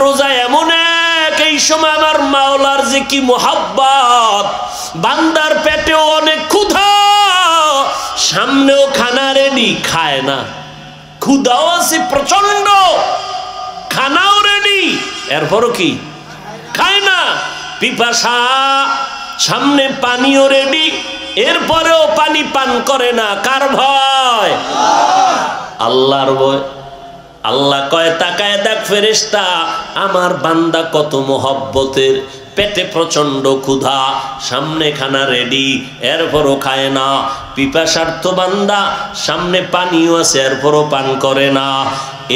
রোজা এমন এক, এই সময় আমার মাওলার যে কি মোহাব্বত, বান্দার পেটেও অনেক ক্ষুধা, সামনেও খানা রেডি, খায় না, ক্ষুধাও আছে প্রচন্ড, খানাও রেডি, এরপরও কি খায় না, পিপাসা, সামনে পানিও রেডি, এরপরেও পানি পান করে না। কার ভয়? আল্লাহর ভয়। আল্লাহ কয় তাকায় দেখ ফেরেশতা, আমার বান্দা কত মোহব্বতের, পেটে প্রচন্ড ক্ষুধা, সামনে খানা রেডি, এরপরও খায় না, পিপাসার্থ বান্দা, সামনে পানিও আছে, এরপরও পান করে না।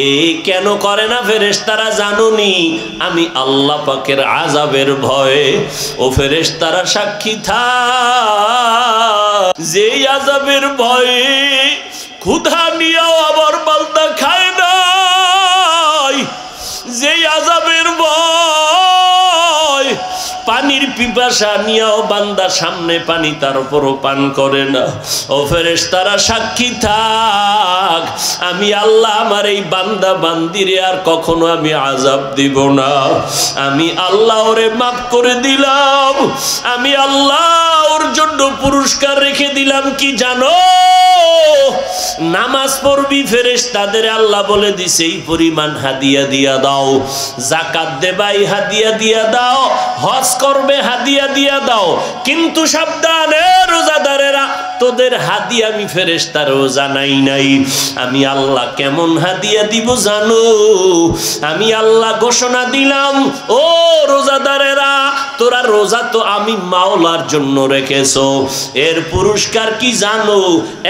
এই কেন করে না ফেরেশতারা জানুনি? আমি আল্লাহ পাকের আযাবের ভয়ে। ও ফেরেশতারা সাক্ষী থাক, যেই আযাবের ভয়ে ক্ষুধা নিয়েও আবার বান্দা খায় নাই, যেই আযাবের ভয় পানির পিপাসা নিয়েও বান্দা সামনে পানি, তারপরও পান করে না। ও ফেরেশতারা সাক্ষী থাক, আমি আল্লাহ আমার এই বান্দা বান্দিরে আর কখনো আমি আযাব দিব না। আমি আল্লাহ ওরে মাফ করে দিলাম, আমি আল্লাহ ওর জন্য পুরস্কার রেখে দিলাম কি জানো? নামাজ পড়বি ফেরেশতাদের আল্লাহ বলে দিছে এই পরিমাণ হাদিয়া দিয়া দাও, যাকাত দেবাই হাদিয়া দিয়া দাও, হজ করবে হাদিয়া দিয়া দাও, কিন্তু সাবধানে রোজাদারেরা, তোদের হাদিয়া আমি ফেরেশতারও জানাই নাই। আমি আল্লাহ কেমন হাদিয়া দিব জানো? আমি আল্লাহ ঘোষণা দিলাম, ও রোজাদারেরা, তোরা রোজা তো আমি মাওলার জন্য রেখেছো, এর পুরস্কার কি জানো?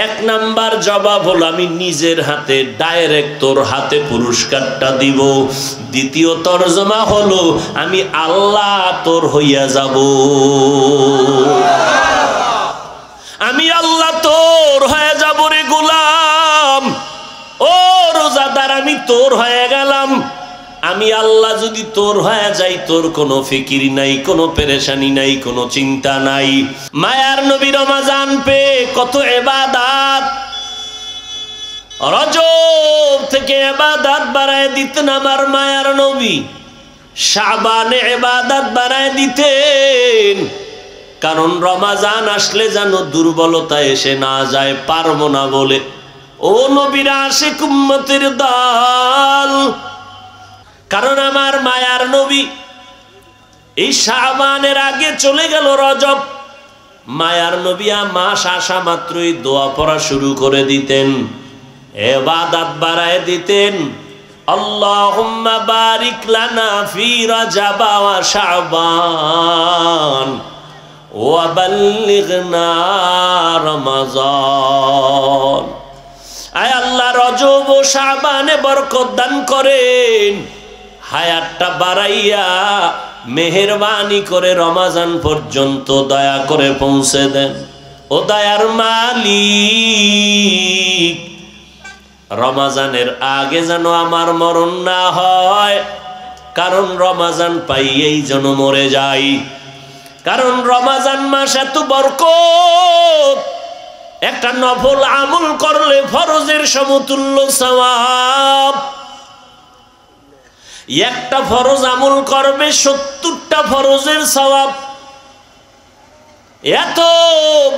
এক নাম্বার জবাব হলো আমি নিজের হাতে ডাইরেক্ট তোর হাতে পুরস্কারটা দিব। দ্বিতীয় তরজমা হলো আমি আল্লাহ তোর হইয়া যাব, আমি আল্লাহ তোর হয়ে যাব রে গোলাম। ও রোজাদার, আমি তোর হয়ে গেলাম। আমি আল্লাহ যদি তোর হয়ে যাই, তোর কোনো ফিকির নাই, কোনো পেরেশানি নাই, কোনো চিন্তা নাই। মায়ার নবী রমজান পে কত ইবাদত, রজব থেকে ইবাদত বাড়ায় দিতেন আমার মায়ার নবী, শাবানে ইবাদত বাড়ায় দিতেন, কারণ রমজান আসলে যেন দুর্বলতা এসে না যায়, পারবো না বলে। ও নবীর আশিক উম্মতের দল, কারণ আমার মায়ার নবী এই শাবানের আগে চলে গেল রজব, মায়ার নবী মাস আসা মাত্রই দোয়া পড়া শুরু করে দিতেন, ইবাদত বাড়ায় দিতেন। আল্লাহুম্মা বারিক লানা ফি রজব ওয়া শাবান ওয়া বাল্লিগনা রমাজান। আয় আল্লাহ, রজব ও শাবানে বরকত দান করেন, হায়াতটা বাড়াইয়া মেহেরবানি করে রমজান পর্যন্ত দয়া করে পৌঁছে দেন। ও দয়ার মালিক, রমজানের আগে যেন আমার মরণ না হয়, কারণ রমজান পাইয়েই যেন মরে যাই, কারণ রমজান মাস এত বরকত, একটা নফল আমল করলে ফরজের সমতুল্য সওয়াব, একটা ফরজ আমল করবে 70টা ফরজের সওয়াব। এত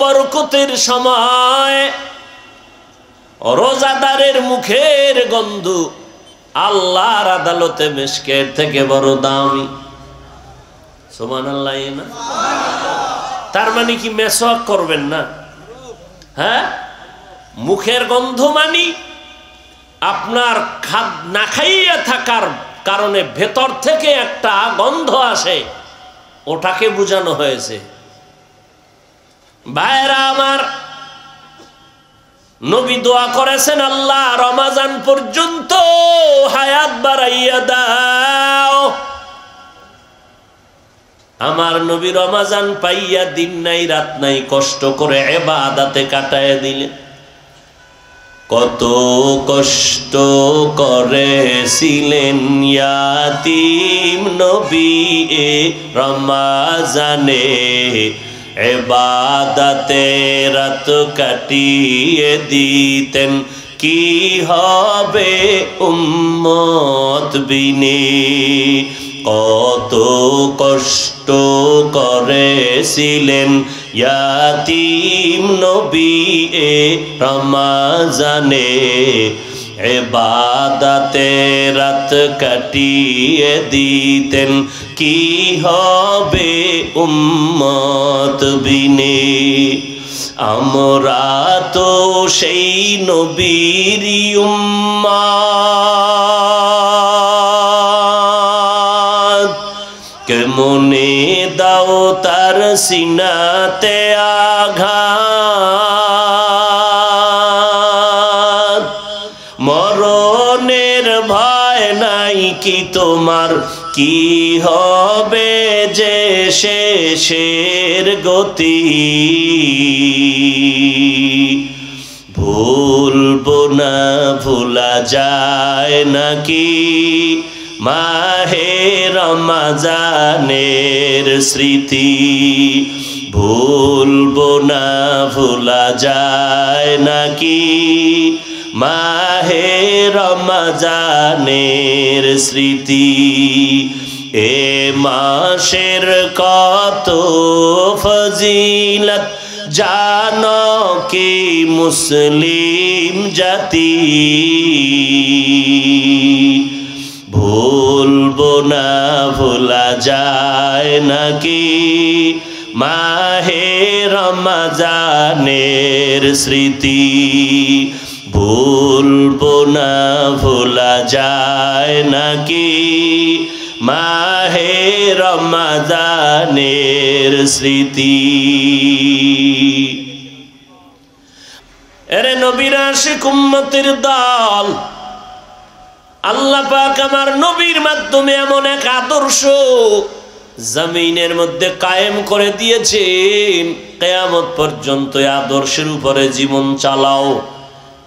বরকতের সময় রোজাদারের মুখের গন্ধ আল্লাহর আদালতে মিশকের থেকে বড় দামি। সুবহানাল্লাহ না? তার মানে কি মেসওয়াক করবেন না? হ্যাঁ, মুখের গন্ধ মানি আপনার না খাইয়া থাকার কারণে ভেতর থেকে একটা গন্ধ আসে, ওটাকে বোঝানো হয়েছে। ভাইরা আমার, নবী দোয়া করেছেন, আল্লাহ রমজান পর্যন্ত হায়াত বাড়াইয়া দাও। আমার নবী রমজান পাইয়া দিন নাই রাত নাই কষ্ট করে ইবাদতে কাটায় দিলেন। কত কষ্ট করেছিলেন ইয়াতীম নবী এ রমজানে, ইবাদতে রাত কাটিয়ে দিতেন, কি হবে উম্মত বিনে। কত কষ্ট করেছিলেন ইয়াতীম নবী এ রমজানে, ইবাদতে রাত কাটিয়ে দিতেন কি হবে উম্মত বিনে। আমরা তো সেই নবীর উম্মত, কেমনে দাও তার সিনাতে আঘাত। মরণের ভয় নাই কি তোমার, কি হবে যে শেষের গতি। ভুলবো না ভোলা যায় নাকি মাহে রমজানের স্মৃতি। ভুলবো না ভোলা যায় নাকি মাহে রমজানের স্মৃতি। এ মাসের কত ফজিলত জানো কি মুসলিম জাতি। ভুলবো না ভোলা যায় নাকি মাহে রমজানের স্মৃতি। ভুলবো না ভোলা যায় নাকি মাহে রমজানের স্মৃতি। এরে নবীর আশিক উম্মতের দল, আল্লাহ পাক আমার নবীর মাধ্যমে এমন এক আদর্শ জমিনের মধ্যে কায়েম করে দিয়েছেন, কিয়ামত পর্যন্ত এই আদর্শের উপরে জীবন চালাও।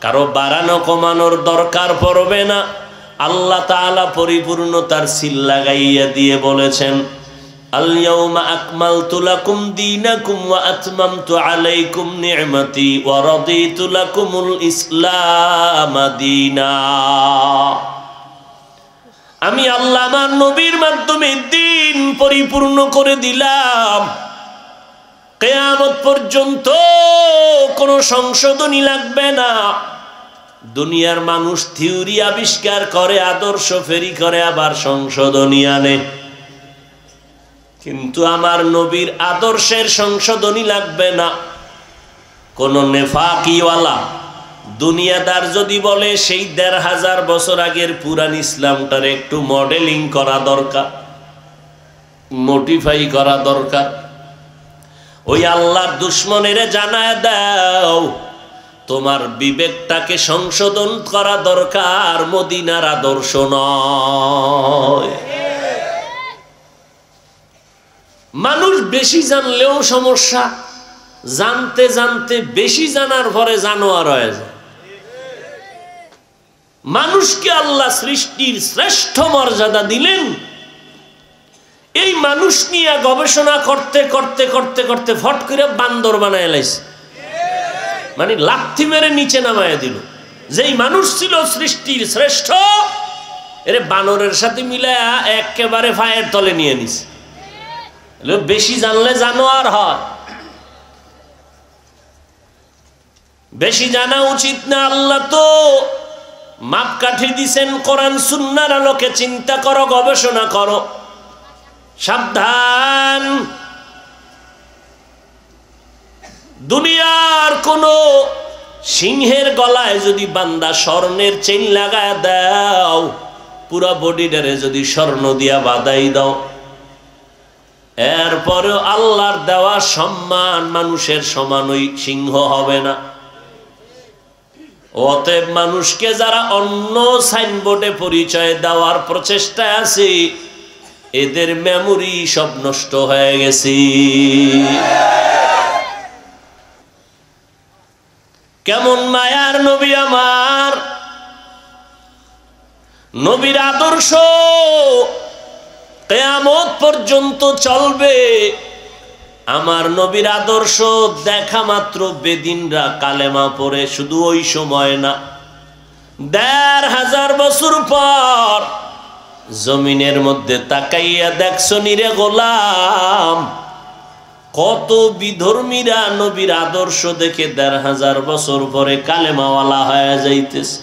কারো বাড়ানো কমানোর দরকার পড়বে না। আল্লাহ তাআলা পরিপূর্ণতার সিল লাগাইয়া দিয়ে বলেছেন, আল ইয়াউমা আকমালতু লাকুম দীনাকুম ওয়া আতমামতু আলাইকুম নি'মাতি ওয়া রাদিতু লাকুমুল ইসলাম দীনা। আমি আল্লাহ আমার নবীর মাধ্যমে দিন পরিপূর্ণ করে দিলাম। কিয়ামত পর্যন্ত কোনো সংশোধনী লাগবে না। দুনিয়ার মানুষ থিওরি আবিষ্কার করে, আদর্শ ফেরি করে, আবার সংশোধনী আনে, কিন্তু আমার নবীর আদর্শের সংশোধনী লাগবে না। কোন নেফাকিওয়ালা দুনিয়াদার যদি বলে সেই ১৫০০ বছর আগের পুরান ইসলামটার একটু মডেলিং করা দরকার, মডিফাই করা দরকার, ওই আল্লাহর দুশ্মনের জানায় দাও তোমার বিবেকটাকে সংশোধন করা দরকার, মদিনার আদর্শ নয়। মানুষ বেশি জানলেও সমস্যা, জানতে জানতে বেশি জানার পরে জানোয়ার হয়ে যায়। মানুষকে আল্লাহ সৃষ্টির শ্রেষ্ঠ মর্যাদা দিলেন, এই মানুষ নিয়ে গবেষণা করতে করতে করতে করতে ফট করে বান্দর বানায় লাইছে, মানে লাথি মেরে নিচে নামায় দিল। যেই মানুষ ছিল সৃষ্টির শ্রেষ্ঠ, এর বানরের সাথে মিলায়া একেবারে পায়ের তলে নিয়ে নিছে। বেশি জানলে জানোয়ার হয়, বেশি জানা উচিত না। আল্লাহ তো মাপকাঠি দিছেন কোরআন সুন্নাহর আলোকে, চিন্তা করো, গবেষণা করো, সাবধান। দুনিয়ার কোন সিংহের গলায় যদি বান্দা স্বর্ণের চেইন লাগায় দাও, পুরা বডিটারে যদি স্বর্ণ দিয়া বাঁধাই দাও, এরপরেও আল্লাহর দেওয়া সম্মান মানুষের সমান ওই সিংহ হবে না। অতএব মানুষকে যারা অন্য সাইনবোর্ডে পরিচয় দেওয়ার প্রচেষ্টায় আছে, এদের মেমোরি সব নষ্ট হয়ে গেছে। কেমন মায়ার নবী আমার, নবীর আদর্শ কিয়ামত পর্যন্ত চলবে। আমার নবীর আদর্শ দেখা মাত্র বেদিনরা কালেমা পড়ে, শুধু ওই সময় না, 1500 বছর পর জমিনের মধ্যে তাকাইয়া দেখছো নিরে গোলাম, কত বিধর্মীরা নবীর আদর্শ দেখে 1500 বছর পরে কালেমাওয়ালা হয়ে যাইতেছে।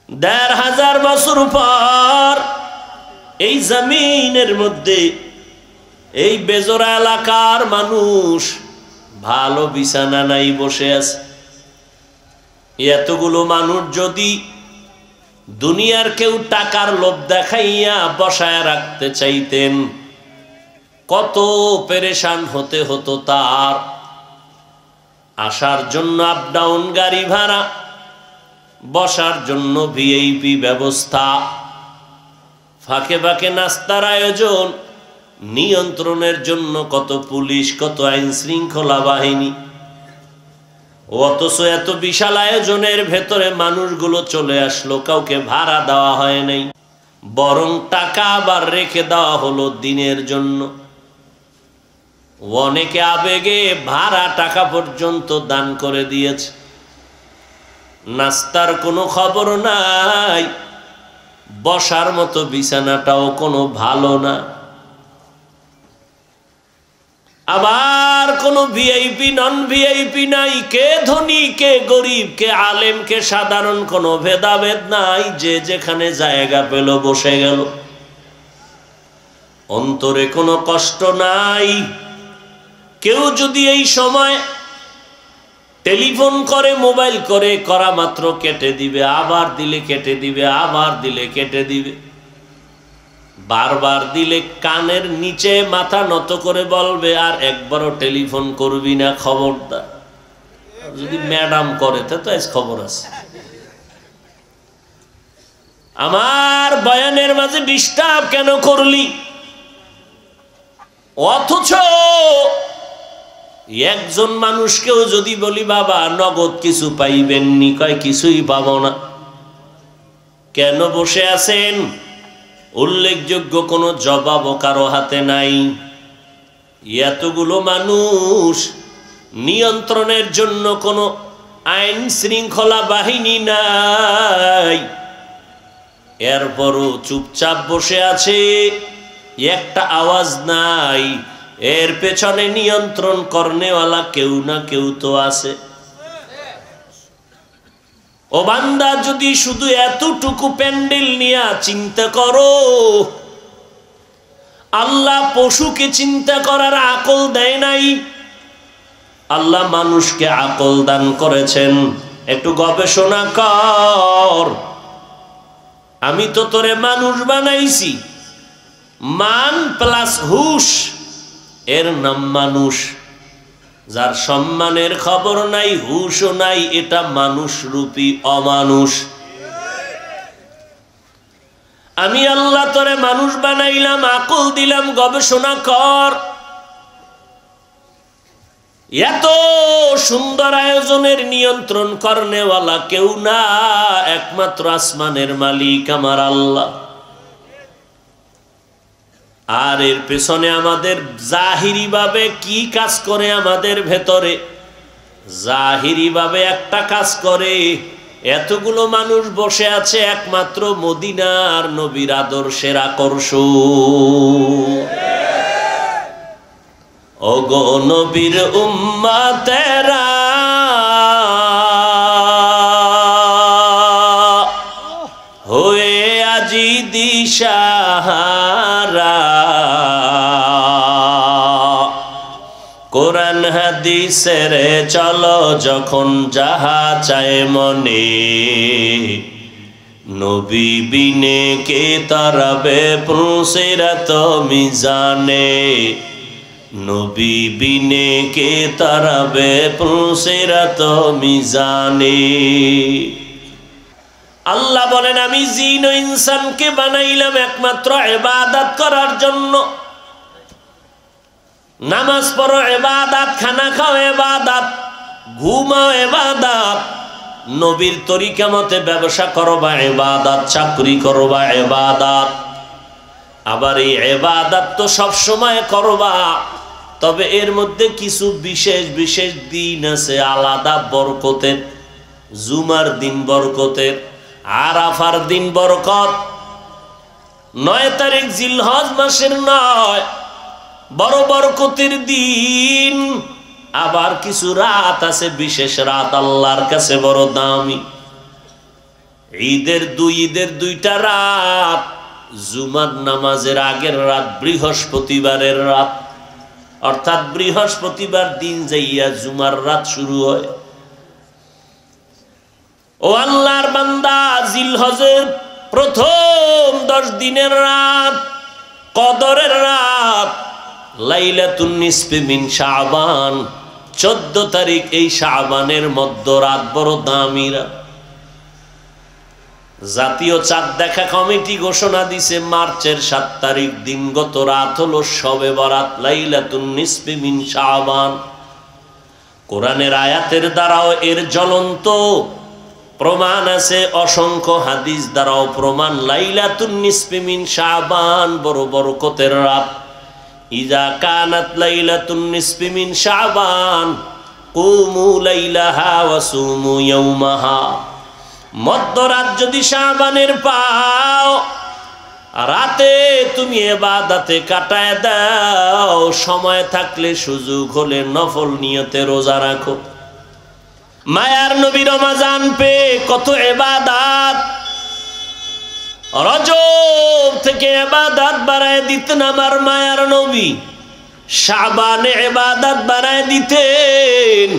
1500 বছর পর এই জমিনের মধ্যে এই বেজোড়া এলাকার মানুষ ভালো বিছানা নাই বসে আছে। এতগুলো মানুষ যদি দুনিয়ার কেউ টাকার লোভ দেখাইয়া বসায় রাখতে চাইতেন, কত পেরেশান হতে হতো তার। আসার জন্য আপ ডাউন গাড়ি ভাড়া, বসার জন্য ভিআইপি ব্যবস্থা, ফাঁকে ফাঁকে নাস্তার আয়োজন, নিয়ন্ত্রণের জন্য কত পুলিশ, কত আইন শৃঙ্খলা বাহিনী। অথচ এত বিশাল আয়োজনের ভেতরে মানুষগুলো চলে আসলো, কাউকে ভাড়া দেওয়া হয় নাই, বরং টাকা আবার রেখে দেওয়া হলো দিনের জন্য। অনেকে আবেগে ভাড়া টাকা পর্যন্ত দান করে দিয়েছে। নাস্তার কোনো খবর নাই, বসার মতো বিছানাটাও কোনো ভালো না। আবার কোনো ভিআইপি নন ভিআইপি নাই, কে ধনী কে গরিব, কে আলেম কে সাধারণ, কোনো ভেদাভেদ নাই, যে যেখানে জায়গা পেল বসে গেল। অন্তরে কোনো কষ্ট নাই। কেউ যদি এই সময় টেলিফোন করে, মোবাইল করে, করা মাত্র কেটে দিবে, আবার দিলে কেটে দিবে, আবার দিলে কেটে দিবে, বারবার দিলে কানের নিচে মাথা নত করে বলবে আর একবারও টেলিফোন করবি না, খবরদার। যদি ম্যাডাম করে তো আজ খবর আছে। আমার বয়ানের মাঝে ডিস্টার্ব কেন করলি? অথচ একজন মানুষকেও যদি বলি বাবা নগদ কিছু পাইবেননি, কয় কিছুই পাবো না। কেন বসে আছেন? উল্লেখযোগ্য কোনো জবাবও কারো হাতে নাই। এতগুলো মানুষ, নিয়ন্ত্রণের জন্য কোনো আইন শৃঙ্খলা বাহিনী নাই, এরপরও চুপচাপ বসে আছে, একটা আওয়াজ নাই। এর পেছনে নিয়ন্ত্রণ করনেওয়ালা কেউ না কেউ তো আছে। ও বান্দা, যদি শুধু এতটুকু প্যান্ডেল নিয়ে চিন্তা করো, আল্লাহ পশুকে চিন্তা করার আকল দেয় নাই, আল্লাহ মানুষকে আকল দান করেছেন। একটু গবেষণা কর। আমি তো তোরে মানুষ বানাইছি, মান প্লাস হুশ, এর নাম মানুষ। যার সম্মানের খবর নাই, হুশও নাই, এটা মানুষ রূপী অমানুষ। আমি আল্লাহ তোরে মানুষ বানাইলাম, আকল দিলাম, গবেষণা কর। এত সুন্দর আয়োজনের নিয়ন্ত্রণ করনেওয়ালা কেউ না, একমাত্র আসমানের মালিক আমার আল্লাহ। আর এর পেছনে আমাদের জাহিরি ভাবে কি কাজ করে? আমাদের ভেতরে জাহিরি ভাবে একটা কাজ করে। এতগুলো মানুষ বসে আছে একমাত্র মদিনার নবীর আদর্শের আকর্ষণ। ওগো নবীর উম্মতেরা, হয়ে আজি দিশাহারা, কোরআন হাদিসের চলো যখন যাহা চায় মনে, নবী বিনে কে তারাবে পুসিরাত মিজানে, নবী বিনে কে তারাবে পুসিরাত মিজানে। আল্লাহ বলেন, আমি জিন ও ইনসানকে বানাইলাম একমাত্র ইবাদত করার জন্য। নামাজ পড়ো ইবাদত, খানা খাও ইবাদত, ঘুমাও ইবাদত, নবীর তরিকা মতে ব্যবসা করবা ইবাদত, চাকরি করবা ইবাদত। আবার এই ইবাদত তো সব সময় করবা, তবে এর মধ্যে কিছু বিশেষ বিশেষ দিন আছে আলাদা বরকতের। জুমার দিন বরকতের, আরাফার দিন বরকত। 9 তারিখ জিলহজ মাসের 9 বড় বরকতের দিন। আবার কিছু রাত আছে, বিশেষ রাত আল্লাহর কাছে বড় দামি। ঈদের দুইটা রাত, জুমার নামাজের আগের রাত বৃহস্পতিবারের রাত, অর্থাৎ বৃহস্পতিবার দিন যাইয়া জুমার রাত শুরু হয়। ও আল্লাহর বান্দা, জিলহজের প্রথম 10 দিনের রাত কদরের রাত, লাইলাতুন নিসফি মিন শাবান, 14 তারিখ এই শাবানের মধ্যরাত বড় দামি রাত। জাতীয় চাঁদ দেখা কমিটি ঘোষণা দিছে মার্চের 7 তারিখ দিনগত রাত হলো শবে বরাত, লাইলাতুন নিসফি মিন শাবান। কোরআনের আয়াতের দ্বারাও এর জ্বলন্ত প্রমাণ আছে, অসংখ্য হাদিস দ্বারাও প্রমাণ। লাইলাতুন নিসফি মিন শাবান বড় বরকতের রাত। ইজা কানাত লাইলাতুন নিসফি মিন শাবান কুমু লাইলাহা ওয়া সুমু ইয়াওমাহা। মধ্যরাত যদি শাবানের পাও, রাতে তুমি ইবাদতে কাটায় দাও, সময় থাকলে সুযোগ হলে নফল নিয়তে রোজা রাখো। মায়ার নবী রমজান পে কত ইবাদত, রজব থেকে ইবাদত বাড়ায় দিতেন আমার মায়ার নবী, শাবানে ইবাদত বাড়ায় দিতেন।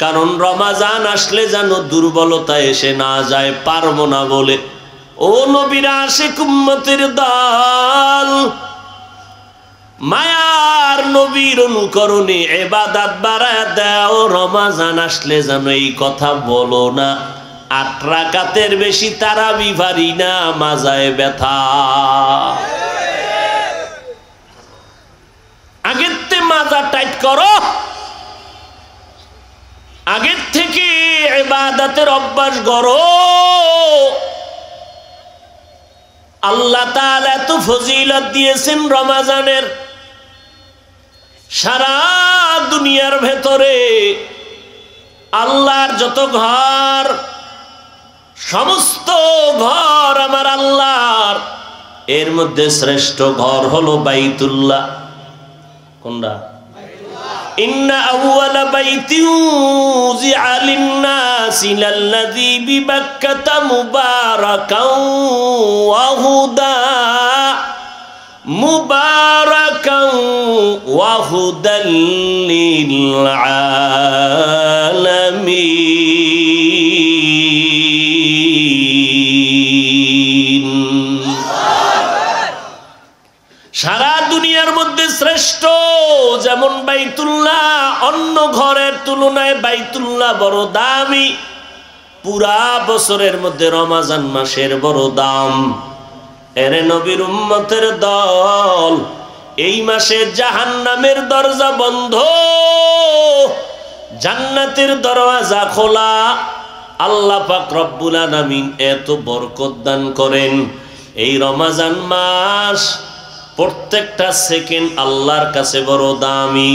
কারণ রমজান আসলে যেন দুর্বলতা এসে না যায়, পারবো না বলে। ও নবীর আশিক উম্মতের দল, মায়ার নবীর অনুকরণে ইবাদত বাড়ায় দাও। রমজান আসলে যেন এই কথা বলো না, 8 রাকাতের বেশি তারাবি পারি না, মাজায় ব্যথা। আগের থেকে মাজা টাইট করো, আগের থেকে ইবাদতের অভ্যাস করো। আল্লাহ তাআলা এত ফজিলত দিয়েছেন রমজানের, সারা দুনিয়ার ভেতরে আল্লাহর যত ঘর, সমস্ত ঘর আমার আল্লাহর, এর মধ্যে শ্রেষ্ঠ ঘর হলো বাইতুল্লাহ। কোনটা? ইন্না আউওয়ালা বাইতিন উযিআ লিন-নাসি লাল্লাযী বিবাক্কাতা মুবারাকাও ওয়া হুদা, মুবারাকাও ওয়া হুদাল লিল আলামিন। সারা দুনিয়ার মধ্যে শ্রেষ্ঠ যেমন বাইতুল্লাহ, অন্য ঘরের তুলনায় বাইতুল্লাহ বড় দামি। পুরা বছরের মধ্যে রমজান মাসের বড় দাম। এর নবীর উম্মতের দল, এই মাসে জাহান্নামের দরজা বন্ধ, জান্নাতের দরওয়াজা খোলা। আল্লাহ পাক রব্বুল আলামিন এত বরকত দান করেন। এই রমজান মাস প্রত্যেকটা সেকেন্ড আল্লাহর কাছে বড় দামি।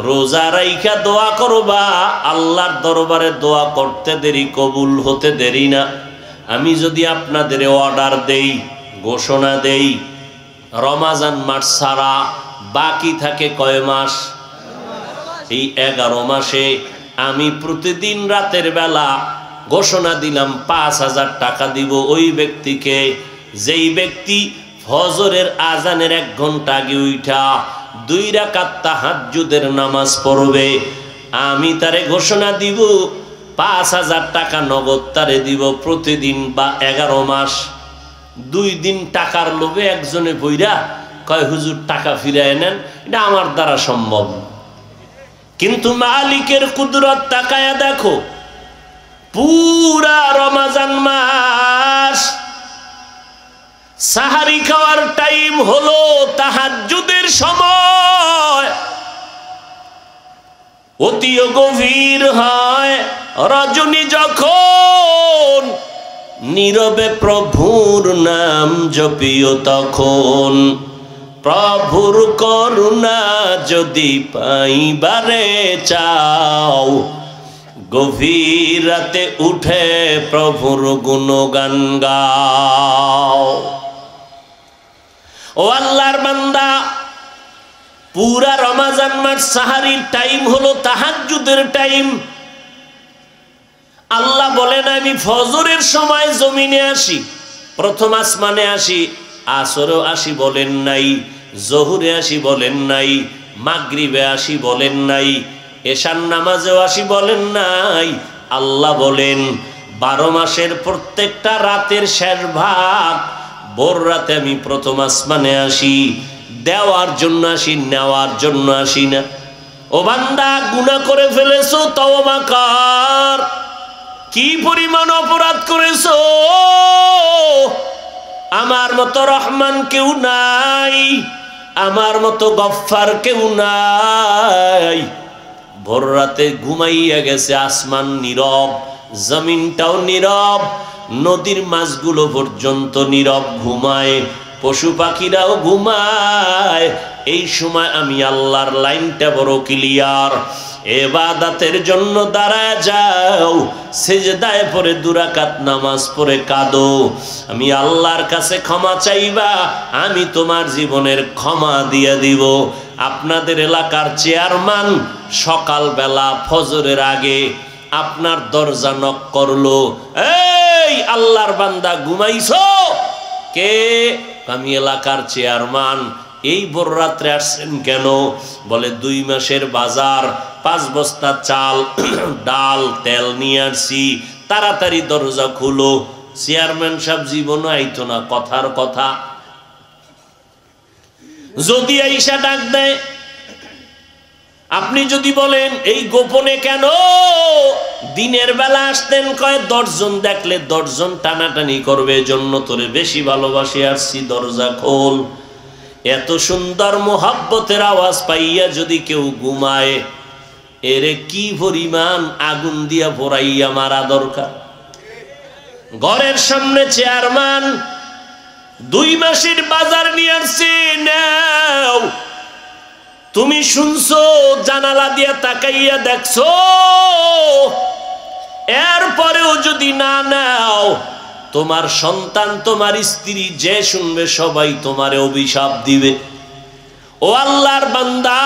রোজা রাইখা দোয়া করবা, আল্লাহর দরবারে দোয়া করতে দেরি, কবুল হতে দেরি না। আমি যদি আপনাদের অর্ডার দেই, ঘোষণা দেই, রমজান মাস ছাড়া বাকি থাকে কয় মাস? এই 11 মাসে আমি প্রতিদিন রাতের বেলা ঘোষণা দিলাম 5000 টাকা দিব ওই ব্যক্তিকে, যেই ব্যক্তি ফজরের আজানের 1 ঘন্টা আগে উঠা 2 রাকাত তাহাজ্জুদের নামাজ পড়বে। আমি তারে ঘোষণা দিব 5000 টাকা নগদ তারে দিব প্রতিদিন, বা 11 মাস। 2 দিন টাকার লোভে একজনে বইরা কয় হুজুর টাকা ফিরায় নেন, এটা আমার দ্বারা সম্ভব। কিন্তু মালিকের কুদরত তাকায়া দেখো, পুরা রমজান মাস সাহারি খাওয়ার টাইম হলো তাহাজ্জুদের সময়, অতিও গভীর হয় রজনী যখন, নীরবে প্রভুর নাম জপিও তখন। প্রভুর করুণা যদি পাইবারে চাও, গভীর রাতে উঠে প্রভুর গুণগান গাও। ও আল্লাহর বান্দা, পুরা রমজান মাস সাহারির টাইম হলো তাহাজ্জুদের টাইম। আল্লাহ বলেন আমি ফজরের সময় জমিনে আসি, প্রথম আসমানে আসি, আসরেও আসি বলেন নাই, জোহরে আসি বলেন নাই, মাগরিবে আসি বলেন নাই, এশার নামাজেও আসি বলেন নাই। আল্লাহ বলেন 12 মাসের প্রত্যেকটা রাতের শেষ ভাগ ভোর রাতে আমি প্রথম আসমানে আসি। দেওয়ার জন্য আসি, নেওয়ার জন্য আসি না। ও বান্দা, গুনাহ করে ফেলেছো, তওবা কর। কি পরিমাণ অপরাধ করেছো, আমার মতো রহমান কেউ নাই, আমার মতো গফফার কেউ নাই। ভোর রাতে ঘুমাইয়া গেছে, আসমান নীরব, জমিনটাও নীরব, নদীর মাছগুলো পর্যন্ত নীরব ঘুমায়, পশু পাখিরাও ঘুমায়। এই সময় আমি আল্লাহর লাইনটা বড় ক্লিয়ার। ইবাদতের জন্য দাঁড়ায় যাও, সিজদায় পড়ে 2 রাকাত নামাজ পড়ে কাঁদো, আমি আল্লাহর কাছে ক্ষমা চাইবা, আমি তোমার জীবনের ক্ষমা দিয়ে দিব। আপনাদের এলাকার চেয়ারম্যান সকালবেলা ফজরের আগে আপনার দরজা নক করলো, এই আল্লাহর বান্দা ঘুমাইছো? কে? আমি এলাকার চেয়ারম্যান। এই ভোর রাত্রে আসছেন কেন? বলে 2 মাসের বাজার, 5 বস্তা চাল, ডাল, তেল নিয়ে আসছি, তাড়াতাড়ি দরজা খুলো। চেয়ারম্যান সাহেব জীবনও আইতো না, কথার কথা। যদি আইসা ডাক দেয়, আপনি যদি বলেন এই গোপনে কেন? দিনের বেলা আসতেন, কয় 10 জন দেখলে 10 জন টানাটানি করবে, এজন্য তোরে বেশি ভালোবাসি আসছি, দরজা খোল। এত সুন্দর মোহাব্বতের আওয়াজ পাইয়া যদি কেউ ঘুমায়, এরে কি পরিমাণ আগুন দিয়া পোড়াইয়া মারা দরকার। ঘরের সামনে চেয়ারম্যান 2 মাসের বাজার নিয়ে আসছে, নাও। তুমি শুনছো, জানালা দিয়া তাকাইয়া দেখছো, এরপরেও যদি না নাও, তোমার সন্তান, তোমার স্ত্রী, যে শুনবে সবাই তোমারে অভিশাপ দিবে। ও আল্লাহর বান্দা,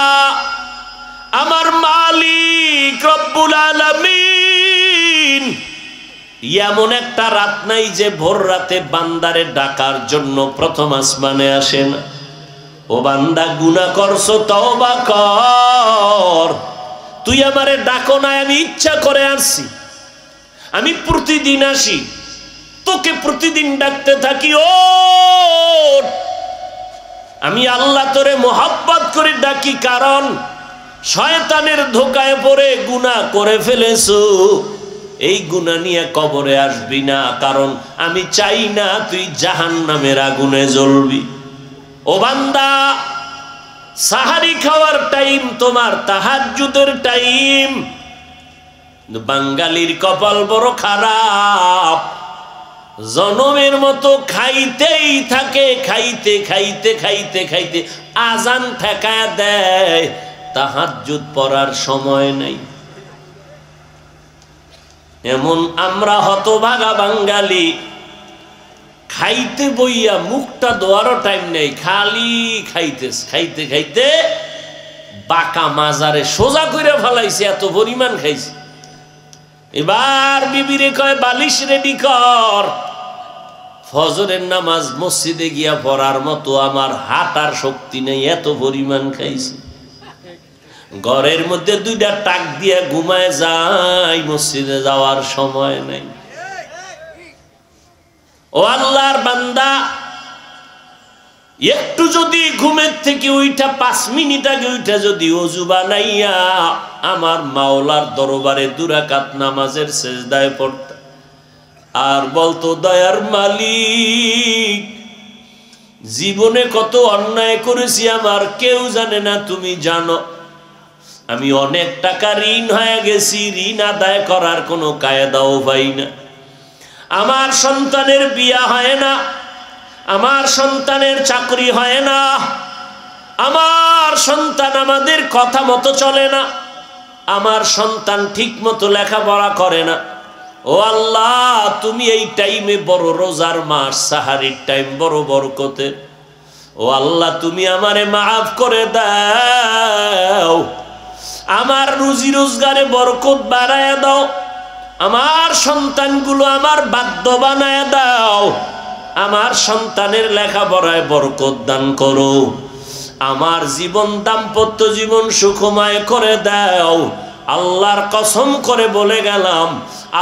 আমার মালিক রব্বুল আলামিন এমন একটা রাত নাই যে ভোর রাতে বান্দারে ডাকার জন্য প্রথম আসমানে আসে না। ও বান্দা, গুনাহ করছো, তওবা কর। তুই আমারে ডাকো না, আমি ইচ্ছা করে আসছি, আমি প্রতিদিন আসি, তোকে প্রতিদিন ডাকতে থাকি। ও আমি আল্লাহ তোরে মোহাব্বত করে ডাকি, কারণ শয়তানের ধোকায় পড়ে গুনাহ করে ফেলেছো। এই গুনাহ নিয়ে কবরে আসবি না, কারণ আমি চাই না তুই জাহান্নামের আগুনে জ্বলবি। ও বান্দা, সাহারি খাওয়ার টাইম তোমার তাহাজ্জুদের টাইম। বাঙালির কপাল বড় খারাপ, জনমের মতো খাইতেই থাকে, খাইতে খাইতে খাইতে খাইতে আজান ঠেকায় দেয়, তাহাজ্জুদ পড়ার সময় নাই। এমন আমরা হতভাগা বাঙালি, খাইতে বইয়া মুখটা ধোয়ারও টাইম নেই, খালি খাইতে খাইতে খাইতে বাঁকা মাজারে সোজা করে ফেলাইছে, এত পরিমাণ খাইছে। এবার বিবিরে কয় বালিশ রেডি কর, ফজরের নামাজ মসজিদে গিয়া পড়ার মতো আমার হাঁটার শক্তি নেই, এত পরিমাণ খাইছে। ঘরের মধ্যে 2টা টাক দিয়া ঘুমায় যায়, মসজিদে যাওয়ার সময় নাই। ও আল্লাহর বান্দা, একটু যদি ঘুমের থেকে উইঠা 5 মিনিট আগে উইঠা যদি ওযু বানাইয়া আমার মাওলার দরবারে 2 রাকাত নামাজের সিজদায় পড়তা, আর বলতো, দয়ার মালিক, জীবনে কত অন্যায় করেছি আমার কেউ জানে না, তুমি জানো। আমি অনেক টাকা ঋণ হয়ে গেছি, ঋণ আদায় করার কোনো কায়দাও পাই না। আমার সন্তানের বিয়া হয় না, আমার সন্তানের চাকরি হয় না, আমার সন্তান আমাদের কথা মতো চলে না। আমার সন্তান ঠিক মতো লেখাপড়া করে না। ও আল্লাহ, তুমি এই টাইমে বড় রোজার মাস, সাহারির টাইম বড় বরকতের। ও আল্লাহ, তুমি আমারে মাফ করে দাও, আমার রুজি রোজগারে বরকত বাড়ায় দাও, আমার সন্তানগুলো আমার বাধ্য বানায় দাও, আমার সন্তানের লেখাপড়ায় বরকত দান করো, আমার জীবন দাম্পত্য জীবন সুখময় করে দাও। আল্লাহর কসম করে বলে গেলাম,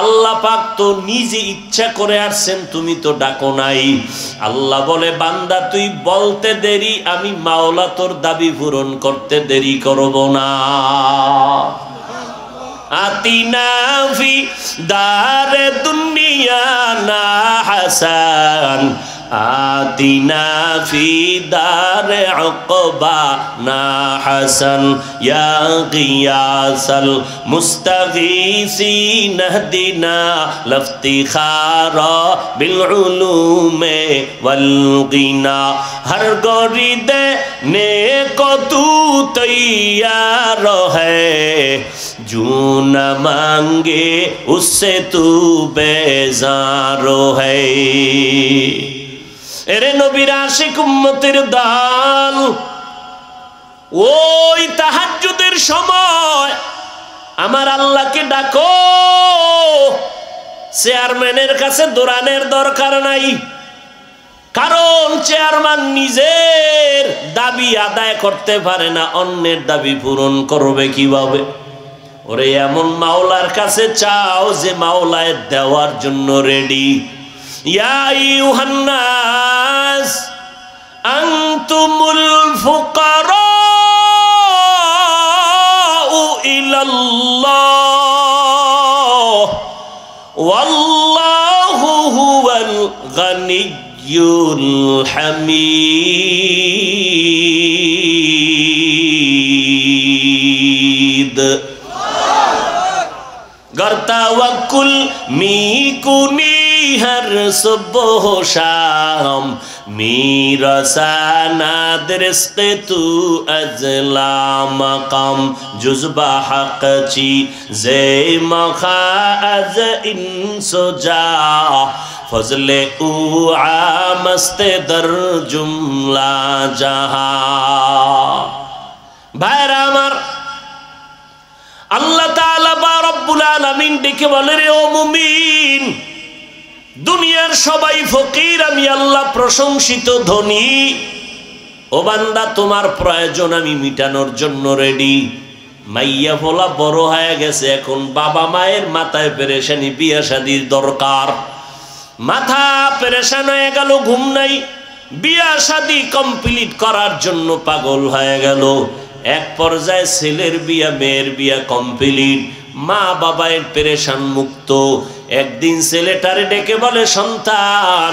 আল্লাহ পাক তো নিজে ইচ্ছা করে আসছেন, তুমি তো ডাকো নাই। আল্লাহ বলে, বান্দা তুই বলতে দেরি, আমি মাওলা তোর দাবি পূরণ করতে দেরি করব না। আতিনা ফি দারে দুনিয়া না হাসান, আতিনা ফি দারে উকবা না হাসান, ইয়া গিয়াসাল মুস্তাগীসিন ইহদিনা লফতিখারা বিল উলুমে ওয়াল গিনা। হর গরিদে নেকো তু তৈয়ার হ্যায়, जो न मांगे उससे तू बेजार है। এরে নবীর আশিক উম্মতের দল, ওই তাহাজ্জুদের সময় আমার আল্লাহকে ডাকো। চেয়ারম্যানের কাছে দৌড়ানোর দরকার নাই, কারণ চেয়ারম্যান নিজের দাবি আদায় করতে পারে না, অন্যের দাবি পূরণ করবে কিভাবে? ওরে এমন মাওলার কাছে চাও যে মাওলায় দেওয়ার জন্য রেডি। ইয়া আইয়ুহান নাস আনতুমুল ফুকারাউ ইলাল্লাহ ওয়াল্লাহু হুয়াল গানিয়্যুল হামিদ। गर तवक्कुल मी कुनी हर सुबह शाम, मेरा सनद रिज़्क़ तू अज़ला मक़ाम, जुज़्बा हक़ ची ज़े मखा अज़ इंसुजा, फज़ले उ आमस्ते दर जुमला जहा। भाईरा আমার আল্লাহ তাআলা বা রব্বুল আলামিন ডেকে বলে, রে ও মুমিন, দুনিয়ার সবাই ফকির, আমি আল্লাহ প্রশংসিত ধনী। ও বান্দা, তোমার প্রয়োজন আমি মিটানোর জন্য রেডি। মাইয়া ফোলা বড় হয়ে গেছে, এখন বাবা মায়ের মাথায় পেরেশানি, বিয়া শাদির দরকার। মাথা পেরেশান হয়ে গেল, ঘুম নাই, বিয়া শাদি কমপ্লিট করার জন্য পাগল হয়ে গেল। এক পর্যায়ে ছেলের বিয়া মেয়ের বিয়া কমপ্লিট, মা বাবার পেরেশান মুক্ত। একদিন ছেলেটারে ডেকে বলে, সন্তান,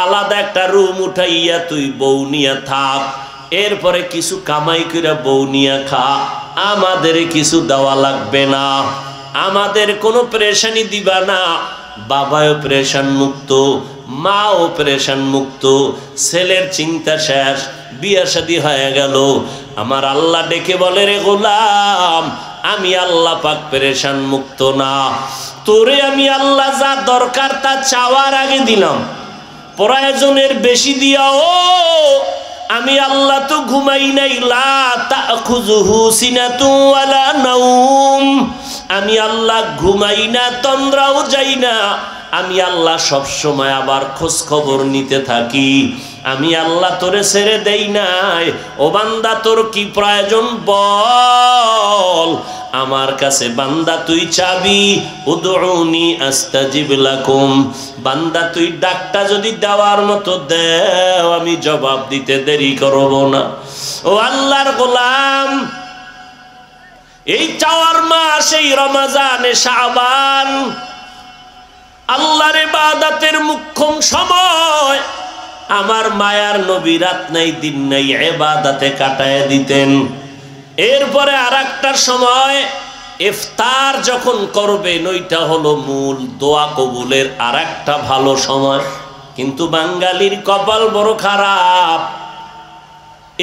আলাদা একটা রুম উঠাইয়া তুই বউ নিয়া থাক, এরপরে কিছু কামাই করে বউ নিয়া খা, আমাদের কিছু দেওয়া লাগবে না, আমাদের কোনো পেরেশানি দিবা না। বাবাও পেরেশান মুক্ত, মাও পেরেশান মুক্ত, ছেলের চিন্তা শেষ, বিয়া শাদী হয়ে গেল। আমার আল্লাহ ডেকে বলে, রে গোলাম, আমি আল্লাহ পাক পেরেশান মুক্ত না, তোরে আমি আল্লাহ যা দরকার তা চাওয়ার আগে দিলাম, প্রয়োজনের বেশি দিয়াও আমি আল্লাহ তো ঘুমাই নাই। লা তাখুযুহু সিনাতু ওয়ালা নাওম, আমি আল্লাহ ঘুমাই না, তন্দ্রাও যাই না, আমি আল্লাহ সব সময় আবার খোঁজ খবর নিতে থাকি, আমি আল্লাহ তোরে ছেড়ে দেই নাই। ও বান্দা, তোর কি প্রয়োজন বল, আমার কাছে বান্দা তুই চাবি। উদউনি আস্তাজিব লাকুম, বান্দা তুই ডাকটা যদি দেওয়ার মতো দেও, আমি জবাব দিতে দেরি করব না। ও আল্লাহর গোলাম, এই চাওয়ার মাস, এই রমজানে শাবান, আল্লাহর ইবাদতের মুখ্যম সময়। আমার মায়ার নবী রাত নাই দিন নাই ইবাদতে কাটায় দিতেন। এরপরে আরেকটা সময় ইফতার যখন করবেন, ওইটা হলো মূল দোয়া কবুলের আরেকটা ভালো সময়। কিন্তু বাঙালির কপাল বড় খারাপ,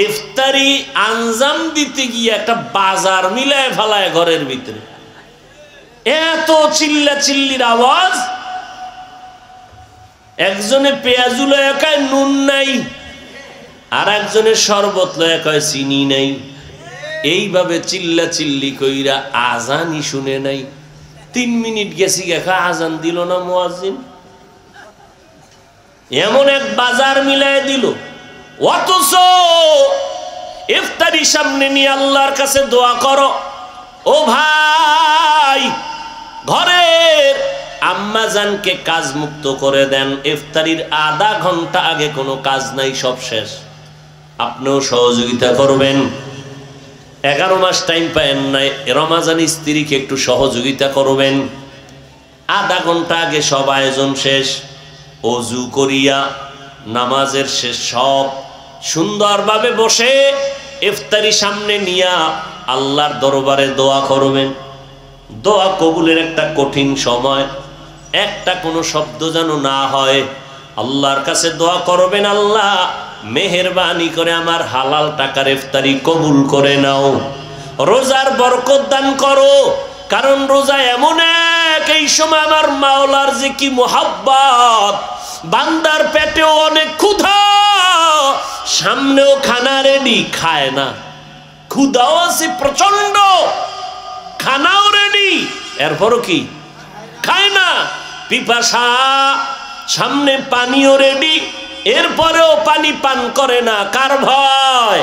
ইফতারি আঞ্জাম দিতে গিয়ে একটা বাজার মিলায় ফেলায় ঘরের ভিতরে। এত চিল্লা চিল্লির আওয়াজ। একজনে পেঁয়াজ লয়ে কয় নুন নাই, আর একজনের শরবত লয়ে কয় চিনি নাই। এইভাবে চিল্লা চিল্লি কইরা আজানই শুনে নাই। 3 মিনিট গেছি গেখা আজান দিল না মুয়াজ্জিন। এমন এক বাজার মিলাই দিল। অথচ ইফতারি সামনে নিয়ে আল্লাহর কাছে দোয়া করো। ও ভাই, ঘরের আম্মা জানকে কাজ মুক্ত করে দেন। ইফতারির আধা ঘন্টা আগে কোনো কাজ নাই, সব শেষ। আপনিও সহযোগিতা করবেন। 11 মাস টাইম পায়েন নাই, রমাজান স্ত্রীকে একটু সহযোগিতা করবেন। আধা ঘন্টা আগে সব আয়োজন শেষ। অজু করিয়া নামাজের শেষ সব সুন্দরভাবে বসে ইফতারি সামনে নিয়া আল্লাহর দরবারে দোয়া করবেন। দোয়া কবুলের একটা কঠিন সময়, একটা কোনো শব্দ যেন না হয়। আল্লাহর কাছে দোয়া করবেন, আল্লাহ মেহেরবানি করে আমার হালাল টাকার ইফতারি কবুল করে নাও, রোজার বরকত দান করো। কারণ রোজা এমন এক, এই সময় আমার মাওলার যে কি মোহাব্বত, বান্দার পেটেও অনেক ক্ষুধা, সামনেও খানা রেডি, খায় না। ক্ষুধাও আছে প্রচন্ড, খানাও রেডি, এরপরও কি খায় না। পিপাসা, সামনে পানিও রেডি, এরপরেও পানি পান করে না। কার ভয়?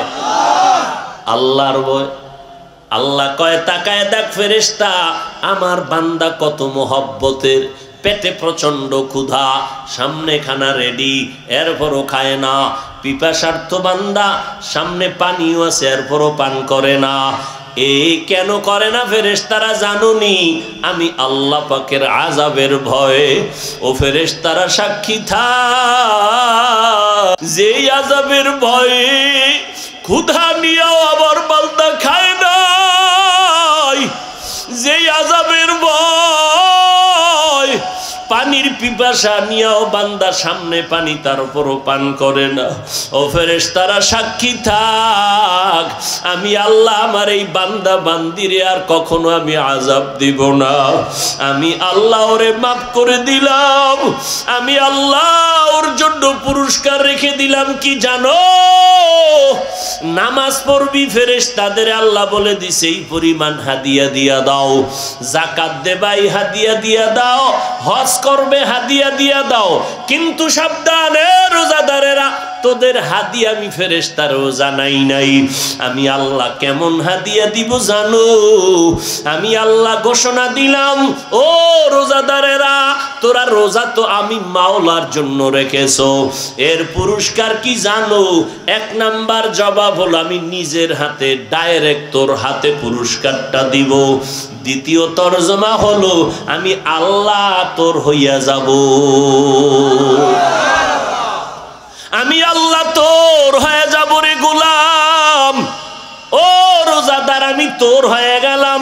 আল্লাহর ভয়। আল্লাহ কয় তাকায় দেখ ফেরেশতা, আমার বান্দা কত মোহব্বতের, পেটে প্রচন্ড ক্ষুধা, সামনে খানা রেডি, এরপরও খায় না। পিপাসার্থ বান্দা, সামনে পানিও আছে, এরপরও পান করে না। এই কেন করে না ফেরেশতারা জানুনি? আমি আল্লাহ পাকের আযাবের ভয়ে। ও ফেরেশতারা সাক্ষী থাক, যেই আযাবের ভয়ে ক্ষুধা নিয়েও আবার বান্দা খায় নাই, যেই আযাবের ভয় পানির পিপাসা নিয়েও বান্দা সামনে পানি, তারপরও পান করে না। ও ফেরেশতারা সাক্ষী থাক, আমি আল্লাহ আমার এই বান্দা বান্দিরে আর কখনো আমি আযাব দিব না। আমি আল্লাহ ওরে মাফ করে দিলাম। আমি আল্লাহ ওর জন্য পুরস্কার রেখে দিলাম কি জানো? নামাজ পড়বি ফেরেশতাদের আল্লাহ বলে দিছে এই পরিমাণ হাদিয়া দিয়া দাও, যাকাত দেবাই হাদিয়া দিয়া দাও, হজ করবে হাদিয়া দিয়া দাও। কিন্তু সাবধানে রোজাদারেরা, তোদের হাদিয়া আমি ফেরেশতারও জানাই নাই। আমি আল্লাহ কেমন হাদিয়া দিব জানো? আমি আল্লাহ ঘোষণা দিলাম, ও রোজাদারেরা, তোরা রোজা তো আমি মাওলার জন্য রেখেছো, এর পুরস্কার কি জানো? 1 নাম্বার জবাব হলো আমি নিজের হাতে ডাইরেক্ট তোর হাতে পুরস্কারটা দিব। দ্বিতীয় তরজমা হলো আমি আল্লাহ তোর হইয়া যাব। আমি আল্লাহ তোর হয়ে যাব রে গোলাম। ও রোজাদার, আমি তোর হয়ে গেলাম।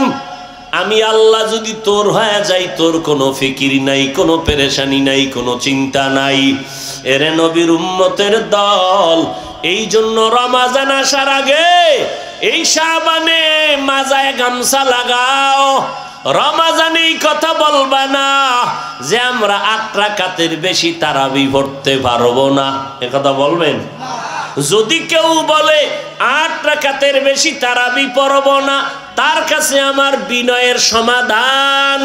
আমি আল্লাহ যদি তোর হয়ে যাই, তোর কোনো ফিকির নাই, কোনো পেরেশানি নাই, কোনো চিন্তা নাই। এরে নবীর উম্মতের দল, এই জন্য রমাজান আসার আগে এই শাবানে মাজায় গামছা লাগাও। রমাজানে এই কথা বলবা না যে আমরা 8 রাকাতের বেশি তারাবি পড়তে পারবো না, এ কথা বলবেন? যদি কেউ বলে 8 রাকাতের বেশি তারাবি পড়ব না, তার কাছে আমার বিনয়ের সমাধান,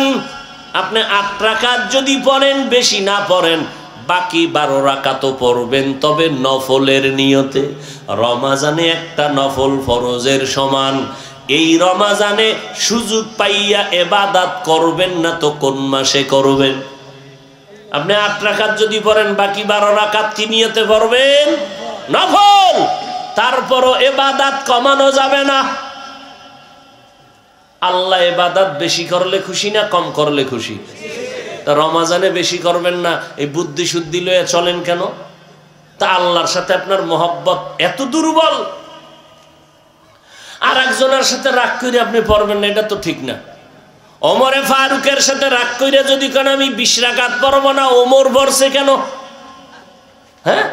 আপনি 8 রাকাত যদি পড়েন, বেশি না পড়েন, বাকি 12 রাকাতও পড়বেন, তবে নফলের নিয়তে। রমাজানে একটা নফল ফরজের সমান। এই রমাজানে সুযোগ পাইয়া ইবাদত করবেন না তো কোন মাসে করবেন? আপনি 8 রাকাত যদি পড়েন, বাকি 12 রাকাত কি নিয়তে পড়বেন? নফল। তারপরও ইবাদত কমানো যাবে না। আল্লাহ ইবাদত বেশি করলে খুশি না কম করলে খুশি? তা রমাজানে বেশি করবেন না, এই বুদ্ধি শুদ্ধি লয়ে চলেন কেন? তা আল্লাহর সাথে আপনার মহব্বত এত দুর্বল, আর একজনের সাথে রাগ করে আপনি পড়বেন না, এটা তো ঠিক না। ওমরে ফারুকের সাথে রাগ করে যদি কেন আমি 20 রাকাত পড়ব না, ওমর পড়ছে কেন? হ্যাঁ,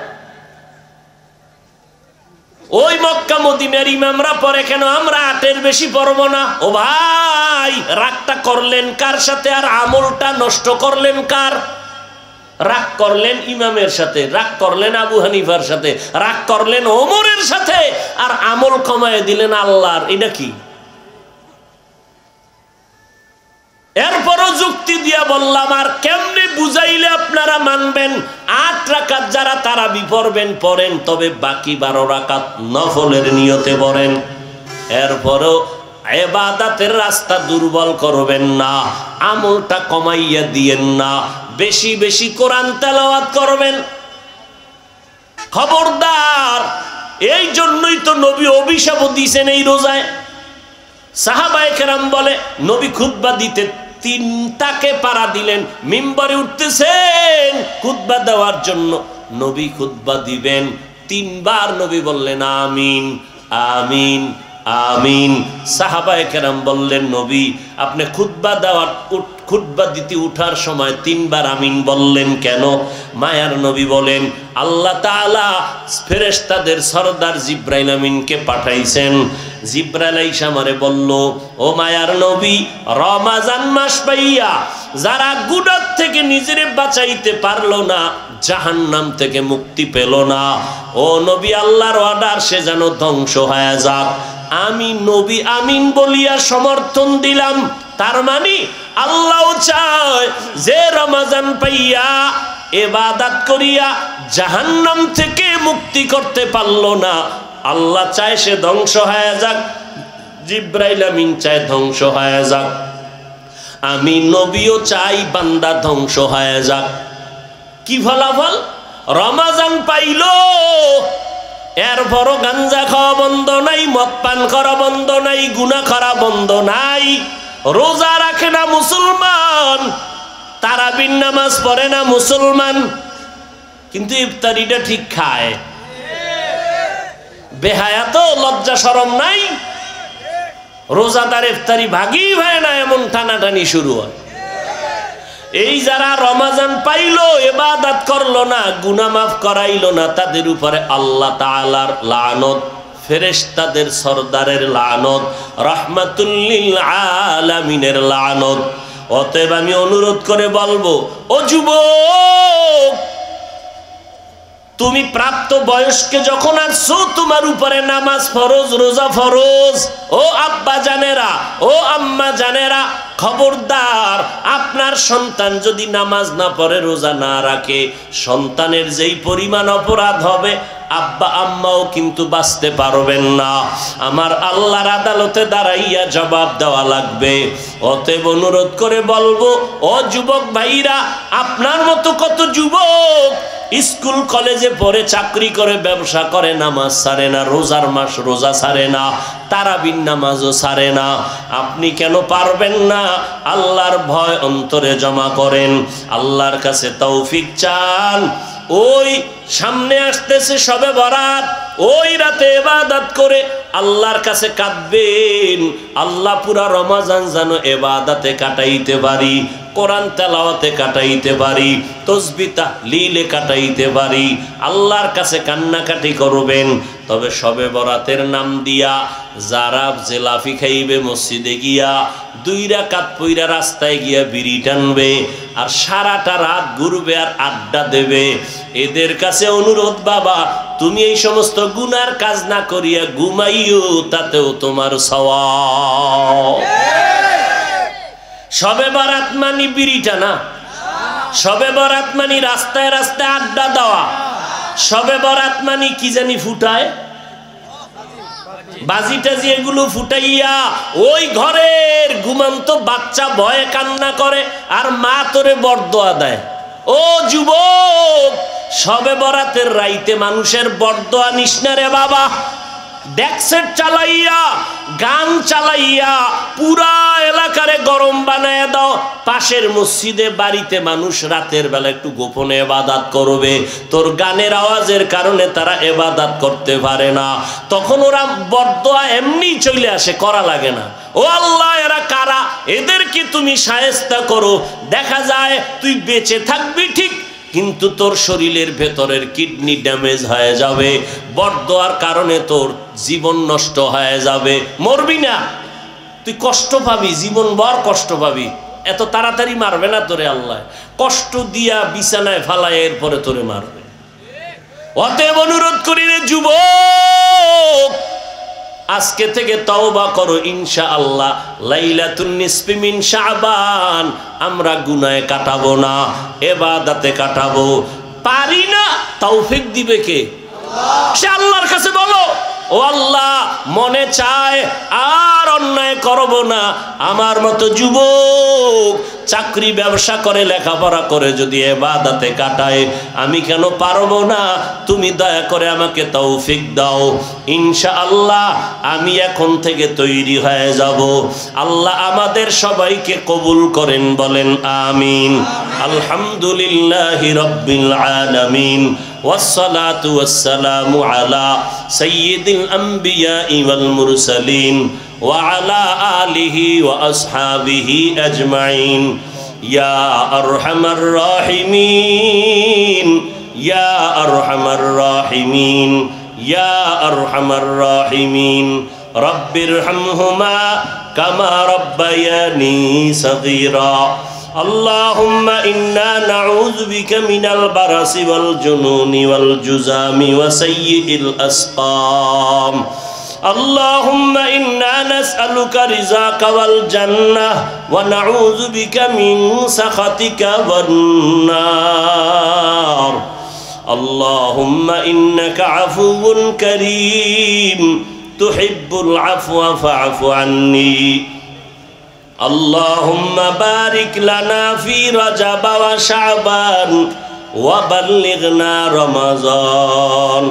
ওই মক্কা মদিনার ইমামরা পড়ে কেন, আমরা 8-এর বেশি পড়বো না? ও ভাই, রাগটা করলেন কার সাথে আর আমলটা নষ্ট করলেন কার? রাগ করলেন ইমামের সাথে, রাগ করলেন আবু হানিফার সাথে, রাগ করলেন ওমরের সাথে, আর আমল কমায় দিলেন আল্লাহর। এটা কি? এরপরও যুক্তি দিয়া বললাম, আর কেমনে বুঝাইলে আপনারা মানবেন? 8 রাকাত যারা তারাবি পড়বেন পড়েন, তবে বাকি 12 রাকাত নফলের নিয়তে পড়েন। এরপরও ইবাদতের রাস্তা দুর্বল করবেন না, আমলটা কমাইয়া দিয়েন না, বেশি বেশি কোরআন তেলাওয়াত করবেন। খবরদার, এই জন্যই তো নবী অভিশাপ দিয়েছেন এই রোজায়। সাহাবায়ে কেরাম বলে, নবী খুতবা দিতে 3টাকে পাড়া দিলেন, মিম্বরে উঠতেছেন খুতবা দেওয়ার জন্য। নবী খুতবা দিবেন 3 বার নবী বললেন আমিন আমিন আমিন। সাহাবায়ে কেরাম বললেন, নবী আপনি খুতবা দিতে উঠার সময় 3 বার আমিন বললেন কেন? মায়ার নবী বলেন, আল্লাহ তাআলা ফেরেশতাদের সরদার জিব্রাইল আমিনকে পাঠাইছেন। জিব্রাইল আইসা আমারে বলল, ও মায়ার নবী, রমাজান মাস পাইয়া যারা গুনাহ থেকে নিজেরে বাঁচাইতে পারলো না, জাহান্নাম থেকে মুক্তি পেল না, ও নবী আল্লাহর অর্ডার সে যেন ধ্বংস হয়ে যাক। আমি নবী আমিন বলিয়া সমর্থন দিলাম। তার মানে আল্লাহ চায় যে রমাজান পাইয়া ইবাদত করিয়া জাহান্নাম থেকে মুক্তি করতে পারলো না, আল্লাহ চায় সে ধ্বংস হয়ে যাক। জিব্রাইল আমিন চায় ধ্বংস হয়ে যাক। আমি নবীও চাই বান্দা ধ্বংস হয়ে যাক। কি ফলাফল? রমাজান পাইল, এরপরও গাঞ্জা খাওয়া বন্ধ নাই, মদ পান করা বন্ধ নাই, গুনাহ করা বন্ধ নাই, রোজা রাখে না মুসলমান, তারাবির নামাজ পড়ে না মুসলমান, কিন্তু ইফতারিটা ঠিক খায়। বেহায়া তো, লজ্জা শরম নাই। রোজাদার ইফতারি ভাগই হয় না, এমন টানাটানি শুরু হয়। এই যারা রমাজান পাইলো, ইবাদত করলো না, গুনাহ মাফ করাইলো না, তাদের উপরে আল্লাহ তাআলার লানত, ফেরেশতাদের সরদারের লানত, রাহমাতুল লিল আলামিনের লানত। অতএব আমি অনুরোধ করে বলবো, ও যুবক, তুমি প্রাপ্ত বয়স্কে যখন আসছো, তোমার উপরে নামাজ ফরজ, রোজা ফরজ। ও আব্বা জানেরা, ও আম্মা জানেরা, খবরদার, আপনার সন্তান যদি নামাজ না পড়ে, রোজা না রাখে, সন্তানের যেই পরিমাণ অপরাধ হবে, আব্বা আম্মাও কিন্তু বাঁচতে পারবেন না। আমার আল্লাহর আদালতে দাঁড়াইয়া জবাব দেওয়া লাগবে। অতএব অনুরোধ করে বলবো, ও যুবক ভাইরা, আপনার মতো কত যুবক স্কুল কলেজে পড়ে, চাকরি করে, ব্যবসা করে, নামাজ ছাড়ে না, রোজার মাস রোজা ছাড়ে না, তারাবির নামাজও ছাড়ে না। আপনি কেন পারবেন না? আল্লাহর ভয় অন্তরে জমা করেন, আল্লাহর কাছে তৌফিক চান। ওই সামনে আসতেছে শবে বরাত, ওই রাতে ইবাদত করে আল্লাহর কাছে কাঁদবেন, আল্লাহ পুরা রমাজান যেন ইবাদতে কাটাইতে পারি, কোরআন তেলাওয়াতে কাটাইতে পারি, তাসবিহ তাহলিলে কাটাইতে পারি, আল্লাহর কাছে কান্নাকাটি করবেন। তবে শবে বরাতের নাম দিয়া যারা জেলাফি খাইবে, মসজিদে গিয়া 2 রাকাত পইরা রাস্তায় গিয়া বিড়ি টানবে, আর সারাটা রাত ঘুরবে আর আড্ডা দেবে, এদের কাছে অনুরোধ, বাবা তুমি এই সমস্ত গুনার কাজ না করিয়া ঘুমাইও, তাতেও তোমার সওয়াব। শবে বরাত মানি বিড়ি টানা, শবে বরাত মানি রাস্তায় রাস্তায় আড্ডা দেওয়া, শবে বরাত মানি কি জানি ফুটায়, বাজি টাজি, এগুলো ফুটাইয়া ওই ঘরের ঘুমন্ত বাচ্চা ভয়ে কান্না করে, আর মা তোরে বরদোয়া দেয়। ও যুবক, শবে বরাতের রাইতে মানুষের বরদোয়া নিস না রে বাবা। ডেকসেট চালাইয়া, গান চালাইয়া পুরা এলাকারে গরম বানায় দাও। পাশের মসজিদে, বাড়িতে মানুষ রাতের বেলা একটু গোপনে ইবাদত করবে, তোর গানের আওয়াজের কারণে তারা ইবাদত করতে পারে না, তখন ওরা বরদোয়া এমনি চলে আসে, করা লাগে না। ও আল্লাহ, এরা কারা? এদেরকে তুমি শায়েস্তা করো। দেখা যায় তুই বেঁচে থাকবি ঠিক, কিন্তু তোর শরীরের ভেতরের কিডনি ড্যামেজ হয়ে যাবে, বরদোয়ার কারণে তোর জীবন নষ্ট হয়ে যাবে, মরবি না, তুই কষ্ট পাবি, জীবন ভর কষ্ট পাবি। এত তাড়াতাড়ি মারবে না তোরে আল্লাহ, কষ্ট দিয়া বিছানায় ফালায় এরপরে তোরে মারবে। অতএব অনুরোধ করি রে যুবক, আজকে থেকে তওবা করো ইনশাআল্লাহ। লাইলাতুন নিসফি মিন শাবান আমরা গুনাহে কাটাবো না, ইবাদতে কাটাবো। পারি না, তৌফিক দিবে কে? সে আল্লাহর কাছে বলো, ও আল্লাহ মনে চায় আর অন্যায় করব না, আমার মতো যুবক চাকরি ব্যবসা করে লেখাপড়া করে যদি ইবাদতে কাটায় আমি কেন পারবো না? তুমি দয়া করে আমাকে তৌফিক দাও। ইনশাআল্লাহ আমি এখন থেকে তৈরি হয়ে যাব। আল্লাহ আমাদের সবাইকে কবুল করেন, বলেন আমিন। আলহামদুলিল্লাহি রাব্বিল আলামিন والصلاة والسلام على سيد الأنبياء والمرسلين وعلى آله وأصحابه أجمعين يا أرحم الراحمين يا أرحم الراحمين يا أرحم الراحمين رب ارحمهما كما ربياني صغيرا اللهم إنا نعوذ بك من البرص والجنون والجذام وسيء الأسقام اللهم إنا نسألك رزاك والجنة ونعوذ بك من سخطك والنار اللهم إنك عفو كريم تحب العفو فاعف عني اللهم بارك لنا في رجب وشعبان وبلغنا رمضان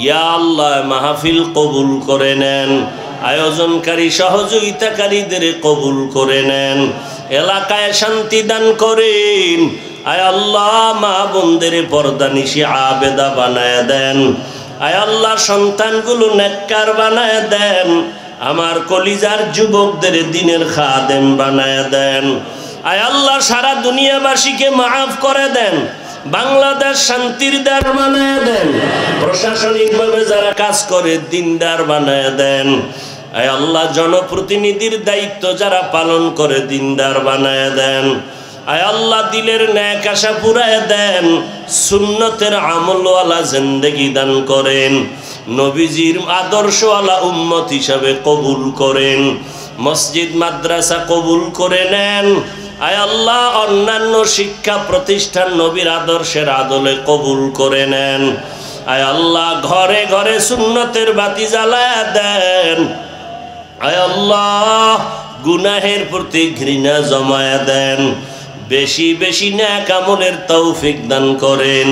يا الله মাহফিল কবুল করে নেন, আয়োজনকারী সহযোগিতাকারীদের কবুল করে নেন, এলাকায় শান্তি দান করেন। আয় আল্লাহ মা বোনদের পর্দানিশি আবেদা বানায় দেন। আয় আল্লাহ সন্তানগুলো নেককার বানায় দেন। আমার কলিজার যুবকদের দিনের খাদেম বানায় দেন। আয় আল্লাহ সারা দুনিয়াবাসীকে মাফ করে দেন। বাংলাদেশ শান্তির দ্বার বানায় দেন। প্রশাসনিকভাবে যারা কাজ করে দিনদার বানায় দেন। আয় আল্লাহ জনপ্রতিনিধির দায়িত্ব যারা পালন করে দিনদার বানায় দেন। আয় আল্লাহ দিলের ন্যাক আশা পুরায় দেন। সুন্নতের আমলওয়ালা জিন্দেগি দান করেন। নবীজির আদর্শওয়ালা উম্মত হিসাবে কবুল করেন। মসজিদ মাদ্রাসা কবুল করে নেন। আয় আল্লাহ অন্যান্য শিক্ষা প্রতিষ্ঠান নবীর আদর্শের আদলে কবুল করে নেন। আয় আল্লাহ ঘরে ঘরে সুন্নতের বাতি জ্বালায়া দেন। আয় আল্লাহ গুনাহের প্রতি ঘৃণা জমায়া দেন। বেশি বেশি নেক আমলের তৌফিক দান করেন।